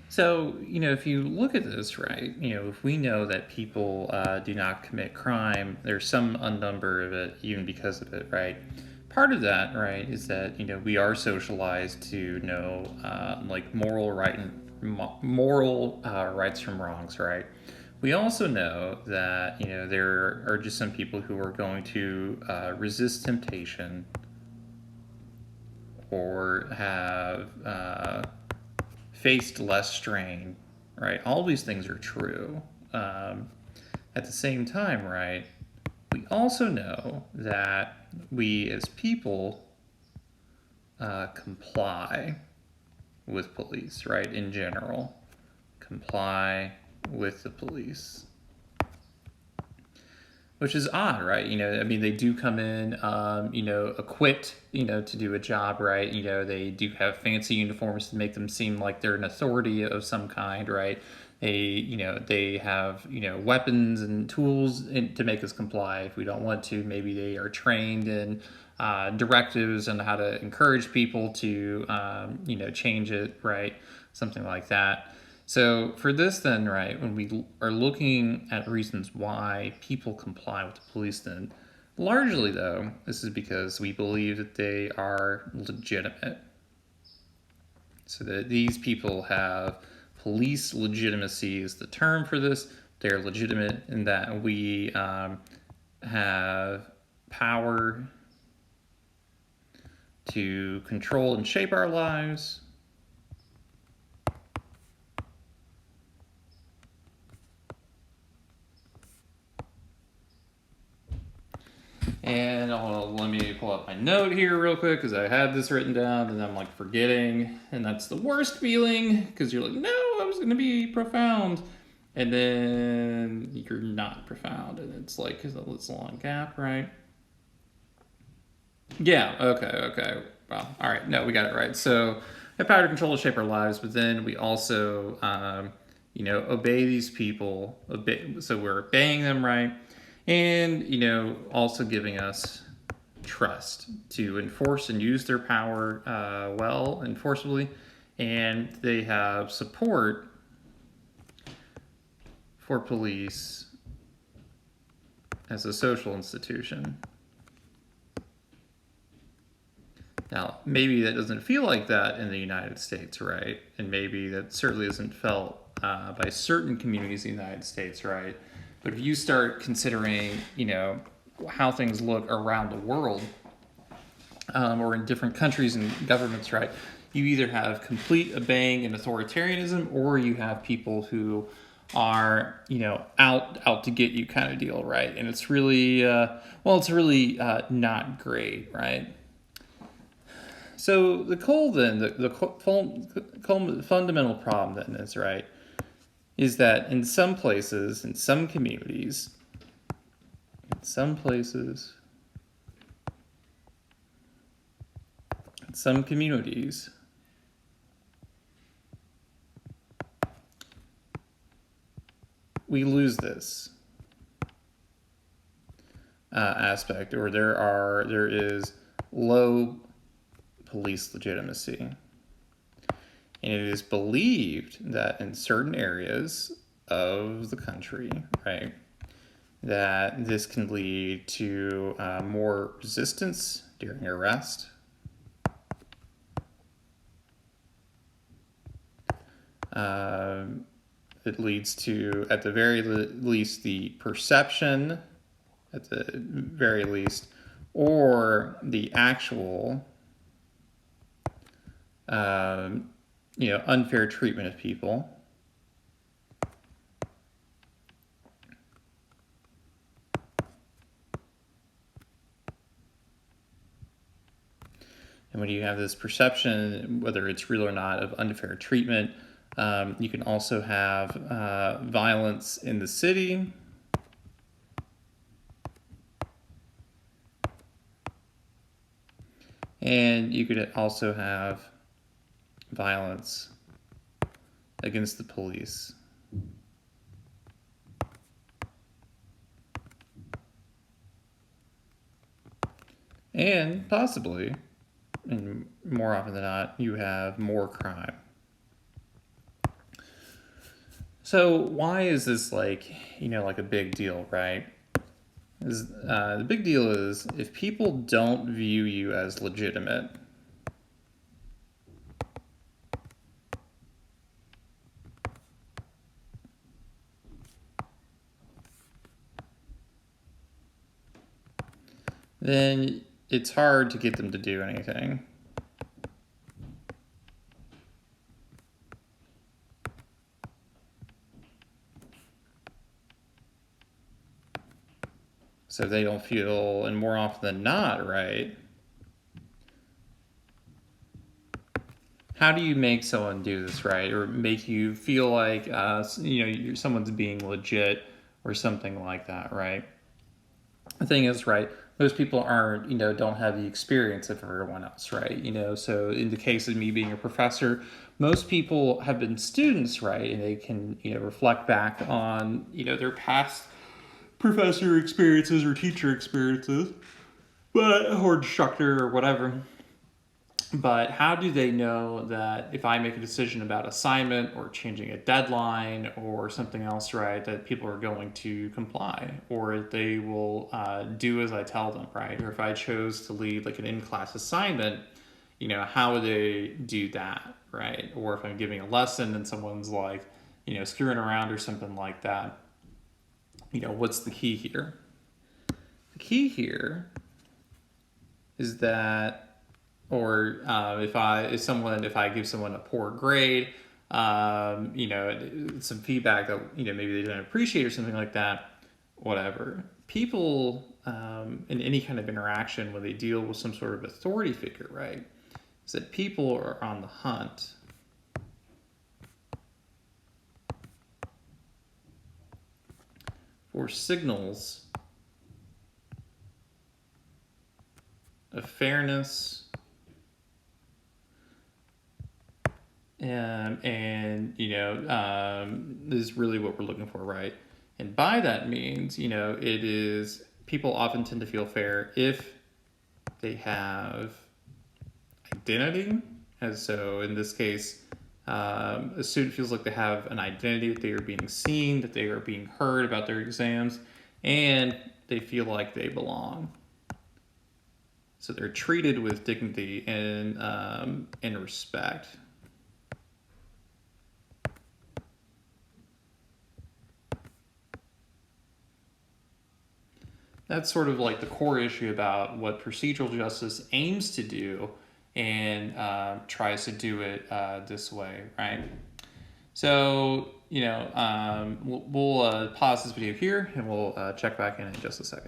So, if you look at this, right, if we know that people do not commit crime, there's some unnumber of it even because of it, right? Part of that, right, is that, we are socialized to know, like, moral rights from wrongs, right? We also know that, there are just some people who are going to resist temptation or have faced less strain, right? All these things are true. Um, at the same time, right, we also know that we as people comply with police, right, in general. Comply with the police. Which is odd, right? I mean, they do come in, equipped, to do a job, right? They do have fancy uniforms to make them seem like they're an authority of some kind, right? They have, weapons and tools to make us comply if we don't want to. Maybe they are trained in directives on how to encourage people to, change it, right? Something like that. So for this then, right, when we are looking at reasons why people comply with the police then, largely though, this is because we believe that they are legitimate. So that these people have police legitimacy is the term for this. They're legitimate in that we have power to control and shape our lives. And let me pull up my note here real quick because I had this written down and I'm like forgetting. And that's the worst feeling because you're like, no, I was going to be profound. And then you're not profound. And it's like, it's a long gap, right? Yeah, okay. Well, all right. No, we got it right. So we have power to control and shape our lives, but then we also, obey these people. So we're obeying them, right? And, also giving us trust to enforce and use their power well, enforceably. And they have support for police as a social institution. Now, maybe that doesn't feel like that in the United States, right? And maybe that certainly isn't felt by certain communities in the United States, right? But if you start considering, how things look around the world or in different countries and governments, right? You either have complete obeying and authoritarianism, or you have people who are, out to get you kind of deal, right? And it's really, it's really not great, right? So the fundamental problem then is, right, is that in some places, in some communities, in some places, in some communities, we lose this aspect, or there is low police legitimacy. And it is believed that in certain areas of the country, right, that this can lead to more resistance during arrest. It leads to, at the very least, the perception, at the very least, or the actual unfair treatment of people. And when you have this perception, whether it's real or not, of unfair treatment, you can also have violence in the city. And you could also have violence against the police. And possibly, and more often than not, you have more crime. So why is this like, like a big deal, right? The big deal is if people don't view you as legitimate, then it's hard to get them to do anything. So they don't feel, and more often than not, right? How do you make someone do this, right? Or make you feel like, someone's being legit or something like that, right? The thing is, right, most people aren't, don't have the experience of everyone else, right? So in the case of me being a professor, most people have been students, right? And they can, reflect back on, their past professor experiences or teacher experiences, or instructor or whatever. But how do they know that if I make a decision about assignment or changing a deadline or something else, right, that people are going to comply or they will do as I tell them, right? Or if I chose to lead like an in-class assignment, how would they do that, right? Or if I'm giving a lesson and someone's like, screwing around or something like that, what's the key here? The key here is that if I give someone a poor grade, some feedback that maybe they didn't appreciate or something like that, whatever. People in any kind of interaction when they deal with some sort of authority figure, right, is that people are on the hunt for signals of fairness this is really what we're looking for, right? And by that means, it is people often tend to feel fair if they have identity. And so in this case, a student feels like they have an identity, that they are being seen, that they are being heard about their exams, and they feel like they belong. So they're treated with dignity and respect. That's sort of like the core issue about what procedural justice aims to do and tries to do it this way, right? So, we'll pause this video here and we'll check back in just a second.